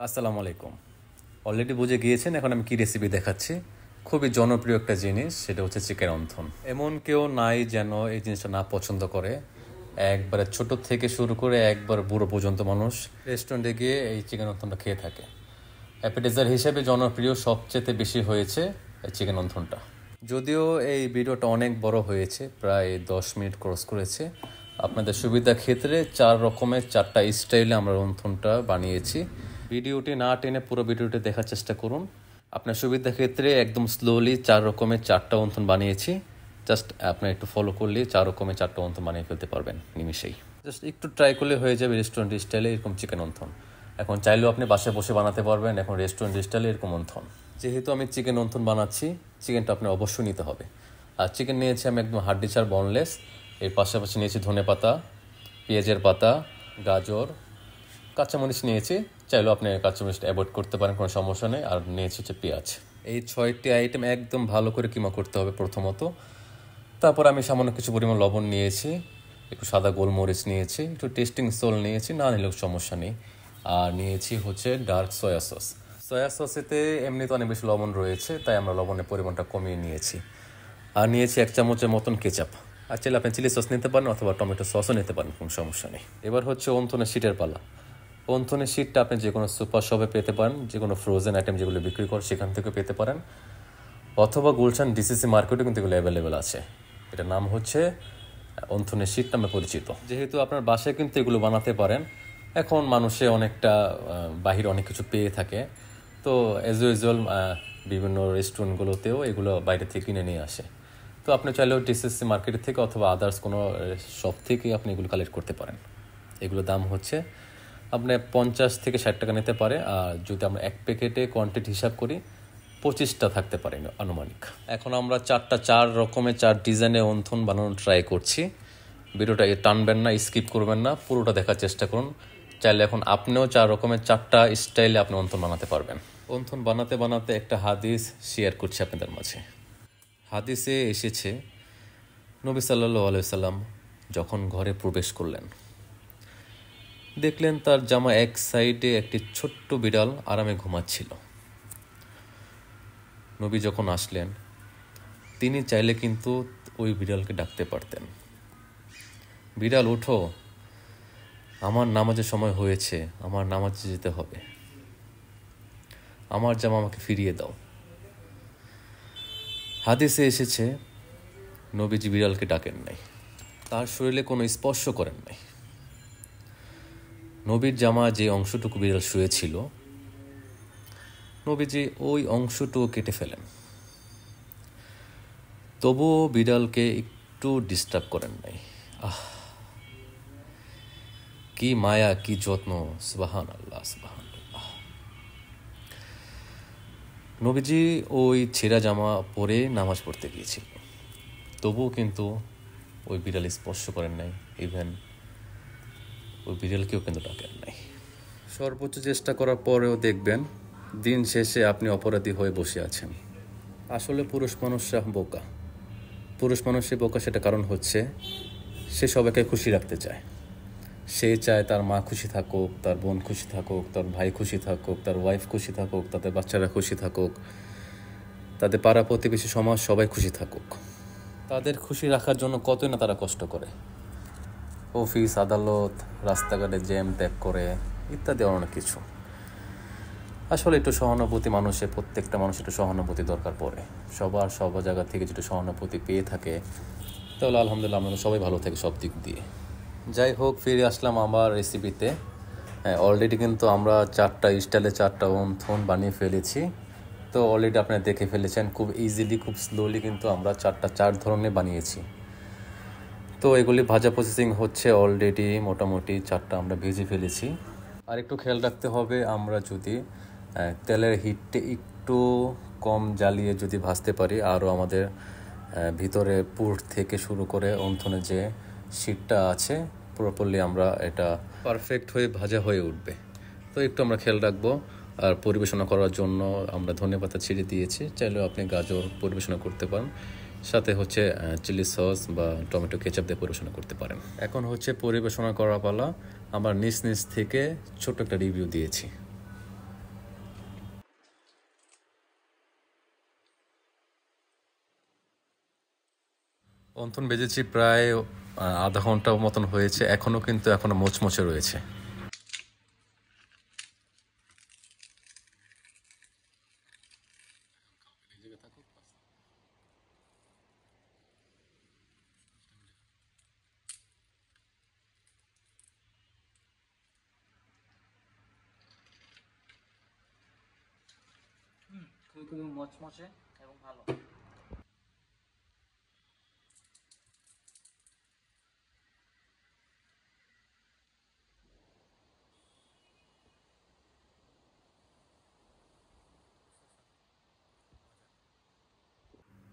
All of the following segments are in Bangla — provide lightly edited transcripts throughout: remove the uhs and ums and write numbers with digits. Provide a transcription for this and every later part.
আসসালামু আলাইকুম। অলরেডি বুঝে গিয়েছেন এখন আমি কি রেসিপি দেখাচ্ছি। খুবই জনপ্রিয় একটা জিনিস, সেটা হচ্ছে চিকেন অন্থন। এমন কেউ নাই যেন এই জিনিসটা না পছন্দ করে। একবারে ছোট থেকে শুরু করে একবার বুড়ো পর্যন্ত মানুষ রেস্টুরেন্টে গিয়ে এই চিকেন অন্থনটা খেয়ে থাকে। অ্যাপেটাইজার হিসেবে জনপ্রিয় সবচেয়ে বেশি হয়েছে এই চিকেন অন্থনটা। যদিও এই ভিডিওটা অনেক বড় হয়েছে, প্রায় 10 মিনিট ক্রস করেছে। আপনাদের সুবিধা ক্ষেত্রে 4 রকমের 4টা স্টাইলে আমরা অন্থনটা বানিয়েছি। ভিডিওটি না টেনে পুরো ভিডিওটি দেখার চেষ্টা করুন। আপনার সুবিধা ক্ষেত্রে একদম স্লোলি 4 রকমের 4টা অন্থন বানিয়েছি। জাস্ট আপনার একটু ফলো করলে 4 রকমের 4টা অন্থন বানিয়ে ফেলতে পারবেন নিমিশেই। জাস্ট একটু ট্রাই করলে হয়ে যাবে রেস্টুরেন্ট স্টাইলে এরকম চিকেন অন্থন। এখন চাইলেও আপনি বাসায় বসে বানাতে পারবেন এখন রেস্টুরেন্ট স্টাইলে এরকম অন্থন। যেহেতু আমি চিকেন অন্থন বানাচ্ছি, চিকেনটা আপনি অবশ্যই নিতে হবে। আর চিকেন নিয়েছি আমি একদম হাড্ডি ছাড় বনলেস। এর পাশাপাশি নিয়েছি ধনেপাতা, পেঁয়াজের পাতা, গাজর, কাঁচামরিচ নিয়েছি। চাইলেও আপনি কাঁচামরিচটা অ্যাভয়েড করতে পারেন, কোনো সমস্যা নেই। আর নিয়েছি হচ্ছে পেঁয়াজ। এই 6টি আইটেম একদম ভালো করে কিমা করতে হবে প্রথমত। তারপর আমি সামান্য কিছু পরিমাণ লবণ নিয়েছি, একটু সাদা গোলমরিচ নিয়েছি, একটু টেস্টিং সল্ট নিয়েছি, না নিলেও সমস্যা নেই। আর নিয়েছি হচ্ছে ডার্ক সয়া সস। সয়া সসেতে এমনিতে অনেক বেশি লবণ রয়েছে, তাই আমরা লবণের পরিমাণটা কমিয়ে নিয়েছি। আর নিয়েছি 1 চামচের মতন কেচাপ। আর চাইলে আপনি চিলি সস নিতে পারেন অথবা টমেটো সসও নিতে পারেন, কোনো সমস্যা নেই। এবার হচ্ছে অন্থনের শীটের পালা। অন্থনের শীটটা আপনি যে কোনো সুপার শপে পেতে পারেন, যে কোনো ফ্রোজেন আইটেম যেগুলো বিক্রি করে সেখান থেকে পেতে পারেন, অথবা গুলশান ডিসিসি মার্কেটে কিন্তু এগুলো অ্যাভেলেবেল আছে। এটার নাম হচ্ছে অন্থনের শীট নামে পরিচিত। যেহেতু আপনার বাসায় কিন্তু এগুলো বানাতে পারেন, এখন মানুষে অনেকটা বাহিরে অনেক কিছু পেয়ে থাকে, তো অ্যাজ ইউজুয়াল বিভিন্ন রেস্টুরেন্টগুলোতেও এগুলো বাইরে থেকে কিনে নিয়ে আসে। তো আপনি চাইলেও ডিসিসি মার্কেট থেকে অথবা আদার্স কোনো শপ থেকে আপনি এগুলো কালেক্ট করতে পারেন। এগুলোর দাম হচ্ছে আপনি 50 থেকে 60 টাকা নিতে পারে। আর যদি আমরা 1 প্যাকেটে কোয়ান্টিটি হিসাব করি 25টা থাকতে পারে আনুমানিক। এখন আমরা 4 রকমের 4 ডিজাইনের অন্থন বানানোর ট্রাই করছি। ভিডিওটা টানবেন না, স্কিপ করবেন না, পুরোটা দেখার চেষ্টা করুন। চাইলে এখন আপনিও 4 রকমের 4টা স্টাইলে আপনি অন্থন বানাতে পারবেন। অন্থন বানাতে বানাতে একটা হাদিস শেয়ার করছি আপনাদের মাঝে। হাদিসে এসেছে, নবী সাল্লাল্লাহু আলাইহি সাল্লাম যখন ঘরে প্রবেশ করলেন, দেখলেন তার জামা এক সাইডে একটি ছোট্ট বিড়াল আরামে ঘুমাচ্ছিল। নবী যখন আসলেন, তিনি চাইলে কিন্তু ওই বিড়ালকে ডাকতে পারতেন, বিড়াল ওঠো, আমার নামাজের সময় হয়েছে, আমার নামাজে যেতে হবে, আমার জামা আমাকে ফিরিয়ে দাও। হাদিসে এসেছে নবীজি বিড়ালকে ডাকেন নাই, তার শরীরে কোনো স্পর্শ করেন নাই। নবীর জামা যে অংশটুকু বিড়াল শুয়েছিল, নবীজি ওই অংশটুকু কেটে ফেলেন, তবুও বিড়ালকে একটু ডিস্টার্ব করেন নাই। কি মায়া, কি যত্ন! সুবহানাল্লাহ, সুবহানাল্লাহ। নবীজি ওই ছেঁড়া জামা পরে নামাজ পড়তে গিয়েছিল, তবুও কিন্তু ওই বিড়াল স্পর্শ করেন নাই, ইভেন ওই বিড়ালকেও কিন্তু ডাকেন নাই। সর্বোচ্চ চেষ্টা করার পরেও দেখবেন দিন শেষে আপনি অপরাধী হয়ে বসে আছেন। আসলে পুরুষ মানুষরা বোকা। পুরুষ মানুষই বোকা, সেটা কারণ হচ্ছে সে সবাইকে খুশি রাখতে চায়। সে চায় তার মা খুশি থাকুক, তার বোন খুশি থাকুক, তার ভাই খুশি থাকুক, তার ওয়াইফ খুশি থাকুক, তাদের বাচ্চারা খুশি থাকুক, তাদের পাড়া প্রতিবেশী সমাজ সবাই খুশি থাকুক। তাদের খুশি রাখার জন্য কতই না তারা কষ্ট করে, অফিস আদালত, রাস্তাঘাটে জ্যাম ত্যাগ করে, ইত্যাদি অনেক কিছু। আসলে একটু সহানুভূতি প্রত্যেকটা মানুষের একটু সহানুভূতি দরকার পড়ে। সব জায়গা থেকে যদি সহানুভূতি পেয়ে থাকে, তাহলে আলহামদুলিল্লাহ আমরা সবাই ভালো থাকি সব দিক দিয়ে। যাই হোক, ফিরে আসলাম আমার রেসিপিতে। অলরেডি কিন্তু আমরা 4টা স্টাইলে 4টা অন্থন বানিয়ে ফেলেছি। তো অলরেডি আপনারা দেখে ফেলেছেন, খুব ইজিলি, খুব স্লোলি কিন্তু আমরা 4 ধরনের বানিয়েছি। তো এগুলি ভাজা প্রসেসিং হচ্ছে, অলরেডি মোটামুটি 4টা আমরা ভেজে ফেলেছি। আর একটু খেয়াল রাখতে হবে, আমরা যদি তেলের হিটটা একটু কম জ্বালিয়ে যদি ভাজতে পারি, আরও আমাদের ভিতরে পুর থেকে শুরু করে অন্থনের যে শীটটা আছে প্রপারলি আমরা এটা পারফেক্ট হয়ে ভাজা হয়ে উঠবে। তো একটু আমরা খেয়াল রাখবো। আর পরিবেশনা করার জন্য আমরা ধনেপাতা ছিঁড়ে দিয়েছি, চাইলেও আপনি গাজর পরিবেশনা করতে পারেন, সাথে হচ্ছে চিলি সস বা টমেটো কেচাপ দিয়ে পরিবেশনা করতে পারেন। এখন হচ্ছে পরিবেশনা করা পালা। আমার নিজ থেকে ছোট একটা রিভিউ দিয়েছি। অন্থন ভেজেছি প্রায় আধা ঘন্টা মতন হয়েছে, এখনো মোচমোচে রয়েছে। খুবই মচমচে এবং ভালো।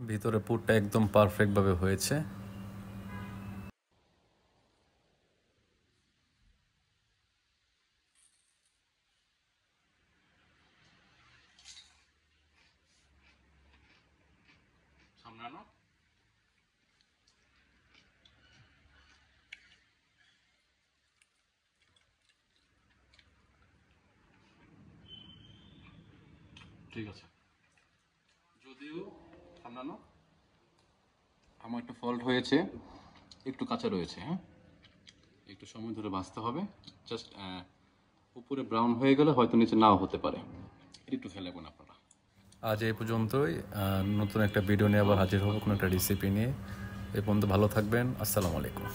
ভিতরে পুরটা একদম পারফেক্ট ভাবে হয়েছে। সামলানো ঠিক আছে, যদিও সামলানো আমার একটা ফল্ট হয়েছে, একটু কাঁচা রয়েছে। হ্যাঁ, একটু সময় ধরে ভাজতে হবে। জাস্ট উপরে ব্রাউন হয়ে গেলে হয়তো নিচে নাও হতে পারে, এটা একটু খেয়াল রাখবেন আপনারা। আজ এই পর্যন্তই। নতুন একটা ভিডিও নিয়ে আবার হাজির হবো কোনো একটা রেসিপি নিয়ে। এ পর্যন্ত ভালো থাকবেন। আসসালামু আলাইকুম।